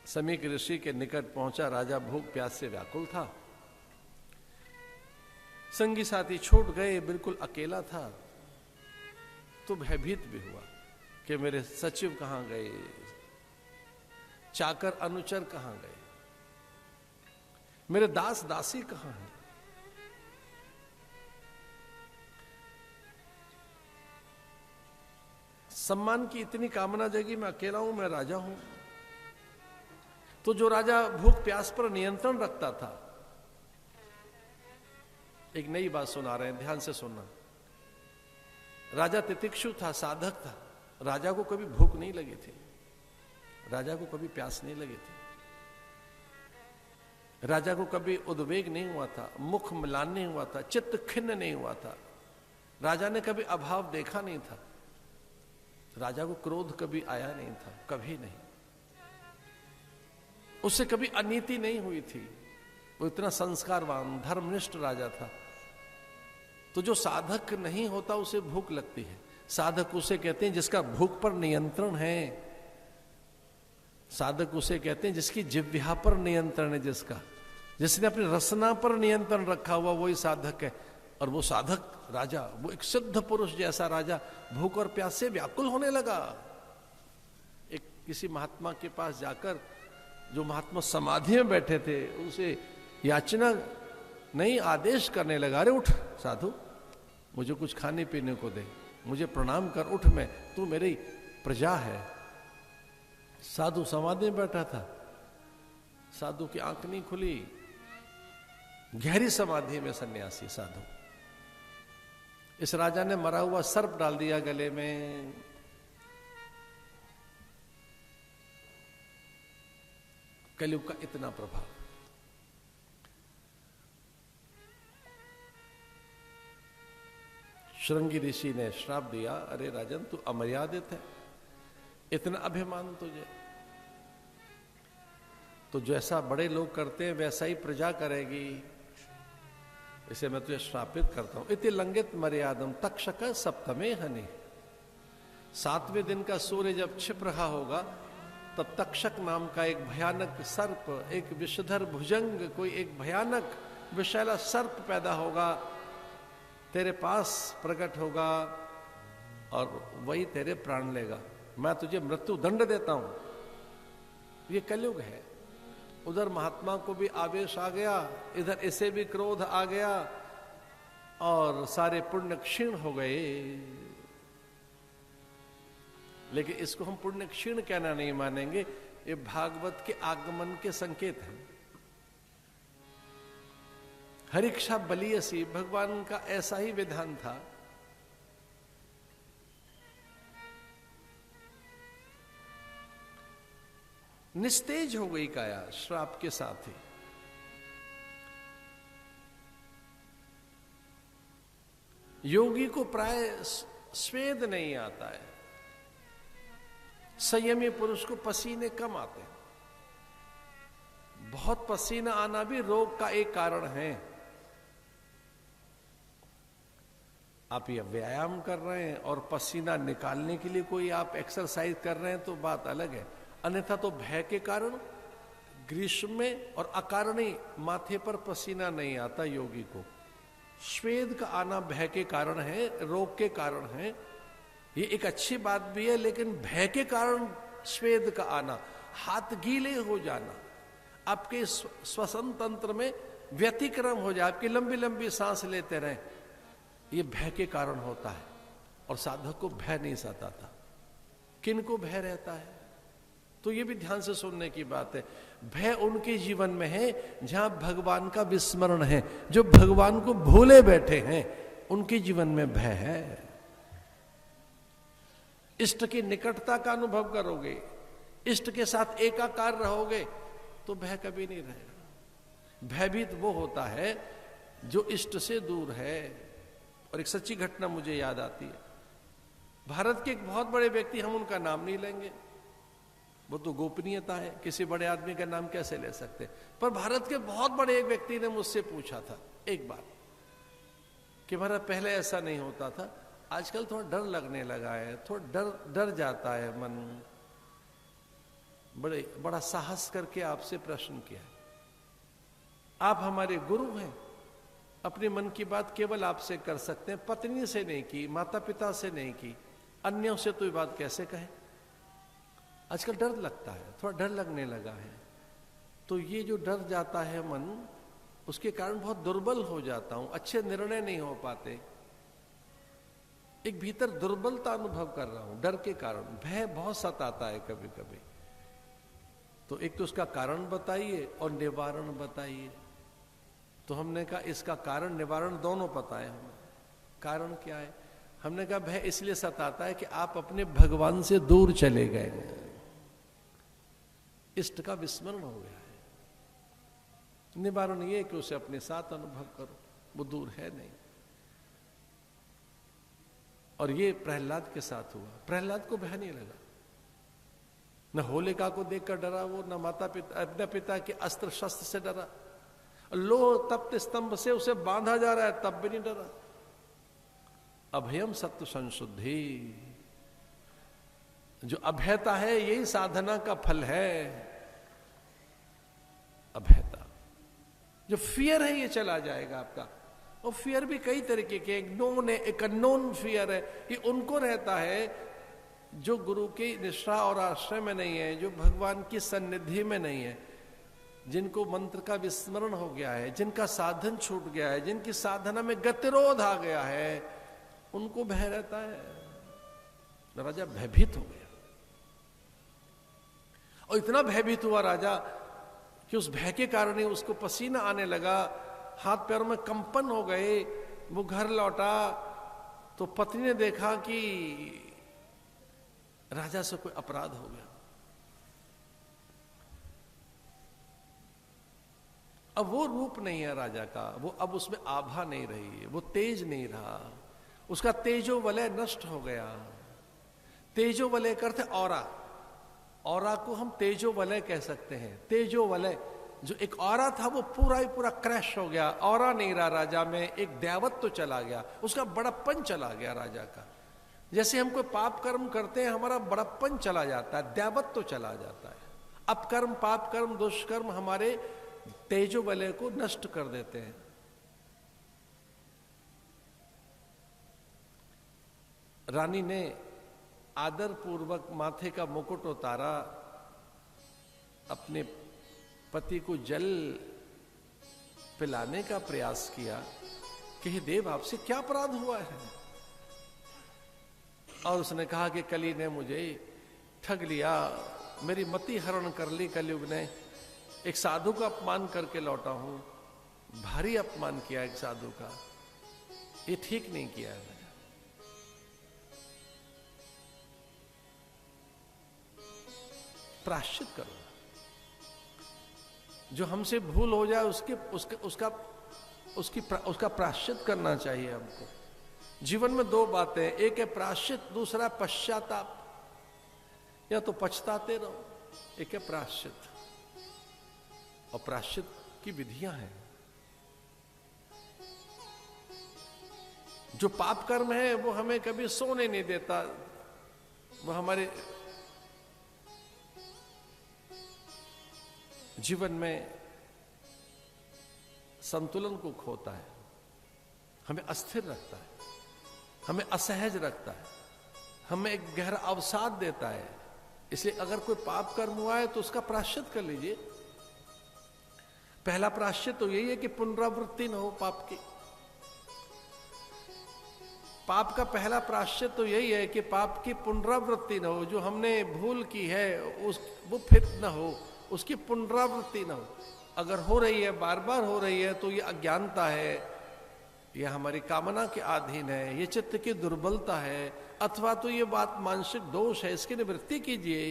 समीक ऋषि के निकट पहुंचा। राजा भूख प्यास से व्याकुल था। संगी साथी छूट गए, बिल्कुल अकेला था। तो भयभीत भी हुआ कि मेरे सचिव कहां गए, चाकर अनुचर कहां गए, मेरे दास दासी कहां हैं। सम्मान की इतनी कामना जगी, मैं अकेला हूं, मैं राजा हूं। तो जो राजा भूख प्यास पर नियंत्रण रखता था, एक नई बात सुना रहे हैं, ध्यान से सुनना। राजा तितिक्षु था, साधक था। राजा को कभी भूख नहीं लगी थी, राजा को कभी प्यास नहीं लगी थी, राजा को कभी उद्वेग नहीं हुआ था, मुख म्लान नहीं हुआ था, चित्त खिन्न नहीं हुआ था। राजा ने कभी अभाव देखा नहीं था, राजा को क्रोध कभी आया नहीं था, कभी नहीं। उससे कभी अनीति नहीं हुई थी। वो इतना संस्कारवान धर्मनिष्ठ राजा था। तो जो साधक नहीं होता उसे भूख लगती है। साधक उसे कहते हैं जिसका भूख पर नियंत्रण है। साधक उसे कहते हैं जिसकी जिह्वा पर नियंत्रण है, जिसने अपनी रसना पर नियंत्रण रखा हुआ, वही साधक है। और वो साधक राजा, वो एक सिद्ध पुरुष जैसा राजा भूख और प्यास से व्याकुल होने लगा। एक किसी महात्मा के पास जाकर, जो महात्मा समाधि में बैठे थे, उनसे याचना नहीं, आदेश करने लगा, अरे उठ साधु, मुझे कुछ खाने पीने को दे, मुझे प्रणाम कर, उठ, मैं, तू मेरी प्रजा है। साधु समाधि में बैठा था, साधु की आंख नहीं खुली, गहरी समाधि में सन्यासी साधु। इस राजा ने मरा हुआ सर्प डाल दिया गले में। कलयुग का इतना प्रभाव। श्रृंगी ऋषि ने श्राप दिया, अरे राजन तू अमर्यादित है, इतना अभिमान तुझे, तो जैसा बड़े लोग करते हैं वैसा ही प्रजा करेगी, इसे मैं तुझे श्रापित करता हूं। इति लंघित मर्यादम तक्षक सप्तमे हनि। 7वें दिन का सूर्य जब छिप रहा होगा, तब तक्षक नाम का एक भयानक सर्प, एक विषधर भुजंग, कोई एक भयानक विषैला सर्प पैदा होगा, तेरे पास प्रकट होगा और वही तेरे प्राण लेगा। मैं तुझे मृत्यु दंड देता हूं। ये कलयुग है। उधर महात्मा को भी आवेश आ गया, इधर इसे भी क्रोध आ गया और सारे पुण्य क्षीण हो गए। लेकिन इसको हम पुण्य क्षीण कहना नहीं मानेंगे, ये भागवत के आगमन के संकेत हैं। हरिक्षा बलियसी, भगवान का ऐसा ही विधान था। निस्तेज हो गई काया श्राप के साथ ही। योगी को प्राय स्वेद नहीं आता है, संयमी पुरुष को पसीने कम आते हैं। बहुत पसीना आना भी रोग का एक कारण है। आप ये व्यायाम कर रहे हैं और पसीना निकालने के लिए कोई आप एक्सरसाइज कर रहे हैं तो बात अलग है, अन्यथा तो भय के कारण ग्रीष्म में और अकारणी माथे पर पसीना नहीं आता योगी को। श्वेद का आना भय के कारण है, रोग के कारण है। ये एक अच्छी बात भी है, लेकिन भय के कारण श्वेद का आना, हाथ गीले हो जाना, आपके श्वसन तंत्र में व्यतिक्रम हो जाए, आपकी लंबी लंबी सांस लेते रहें, ये भय के कारण होता है। और साधक को भय नहीं सताता। किन को भय रहता है? तो ये भी ध्यान से सुनने की बात है। भय उनके जीवन में है जहां भगवान का विस्मरण है। जो भगवान को भूले बैठे हैं उनके जीवन में भय है। इष्ट की निकटता का अनुभव करोगे, इष्ट के साथ एकाकार रहोगे, तो भय कभी नहीं रहेगा। भयभीत वो होता है जो इष्ट से दूर है। और एक सच्ची घटना मुझे याद आती है। भारत के एक बहुत बड़े व्यक्ति, हम उनका नाम नहीं लेंगे, वो तो गोपनीयता है, किसी बड़े आदमी का नाम कैसे ले सकते। पर भारत के बहुत बड़े एक व्यक्ति ने मुझसे पूछा था एक बार कि महाराज पहले ऐसा नहीं होता था, आजकल थोड़ा डर लगने लगा है, थोड़ा डर जाता है मन। बड़ा साहस करके आपसे प्रश्न किया है। आप हमारे गुरु हैं, अपने मन की बात केवल आपसे कर सकते हैं, पत्नी से नहीं की, माता पिता से नहीं की, अन्यों से तो ये बात कैसे कहें। आजकल डर लगता है, थोड़ा डर लगने लगा है। तो ये जो डर जाता है मन, उसके कारण बहुत दुर्बल हो जाता हूं, अच्छे निर्णय नहीं हो पाते। एक भीतर दुर्बलता अनुभव कर रहा हूं डर के कारण। भय बहुत सताता है कभी कभी। तो एक तो उसका कारण बताइए और निवारण बताइए। तो हमने कहा इसका कारण निवारण दोनों पता है हमें। कारण क्या है? हमने कहा भय इसलिए सताता है कि आप अपने भगवान से दूर चले गए, इष्ट का विस्मरण हो गया है। निवारण ये कि उसे अपने साथ अनुभव करो, वो दूर है नहीं। और ये प्रहलाद के साथ हुआ। प्रहलाद को भय नहीं लगा, न होलिका को देखकर डरा वो, न माता पिता अपने पिता के अस्त्र शस्त्र से डरा। लोह तप्त स्तंभ से उसे बांधा जा रहा है तब भी नहीं डरा। अभयम सत्व संशुद्धि, जो अभयता है यही साधना का फल है। अभयता, जो फियर है ये चला जाएगा आपका। और फियर भी कई तरीके के, एक नोन है, एक अननोन फियर है। ये उनको रहता है जो गुरु की निष्ठा और आश्रय में नहीं है, जो भगवान की सन्निधि में नहीं है, जिनको मंत्र का विस्मरण हो गया है, जिनका साधन छूट गया है, जिनकी साधना में गतिरोध आ गया है, उनको भय रहता है। राजा भयभीत हो गया, और इतना भयभीत हुआ राजा कि उस भय के कारण ही उसको पसीना आने लगा, हाथ पैरों में कंपन हो गए। वो घर लौटा तो पत्नी ने देखा कि राजा से कोई अपराध हो गया। अब वो रूप नहीं है राजा का, वो अब उसमें आभा नहीं रही है, वो तेज नहीं रहा, उसका तेजो वलय नष्ट हो गया। तेजो वलय करते औरा, औरा को हम तेजो वलय कह सकते हैं। तेजो वलय जो एक औरा था वो पूरा ही पूरा क्रैश हो गया। औरा नहीं रहा राजा में, एक दैवत्व तो चला गया, उसका बड़प्पन चला गया राजा का। जैसे हम कोई पाप कर्म करते हैं हमारा बड़प्पन चला जाता है, दैवत्व तो चला जाता है। अपकर्म, पाप कर्म, दुष्कर्म हमारे तेजो वलय को नष्ट कर देते हैं। रानी ने आदर पूर्वक माथे का मुकुट उतारा, अपने पति को जल पिलाने का प्रयास किया कि हे देव आपसे क्या अपराध हुआ है। और उसने कहा कि कली ने मुझे ठग लिया, मेरी मति हरण कर ली कलयुग ने। एक साधु का अपमान करके लौटा हूं, भारी अपमान किया एक साधु का, ये ठीक नहीं किया है। प्रायश्चित करो, जो हमसे भूल हो जाए उसका प्रायश्चित करना चाहिए हमको। जीवन में दो बातें, एक है प्रायश्चित, दूसरा पश्चाताप। या तो पछताते रहो, एक है प्रायश्चित। और प्रायश्चित की विधियां हैं। जो पाप कर्म है वो हमें कभी सोने नहीं देता, वो हमारे जीवन में संतुलन को खोता है, हमें अस्थिर रखता है, हमें असहज रखता है, हमें एक गहरा अवसाद देता है। इसलिए अगर कोई पाप कर्म हुआ है तो उसका प्रायश्चित कर लीजिए। पहला प्रायश्चित तो यही है कि पुनरावृत्ति न हो पाप की। पाप का पहला प्रायश्चित तो यही है कि पाप की पुनरावृत्ति न हो। जो हमने भूल की है वो फिर न हो, उसकी पुनरावृत्ति न हो। अगर हो रही है, बार बार हो रही है, तो ये अज्ञानता है, यह हमारी कामना के अधीन है, ये चित्त की दुर्बलता है, अथवा तो ये बात मानसिक दोष है, इसकी निवृत्ति कीजिए।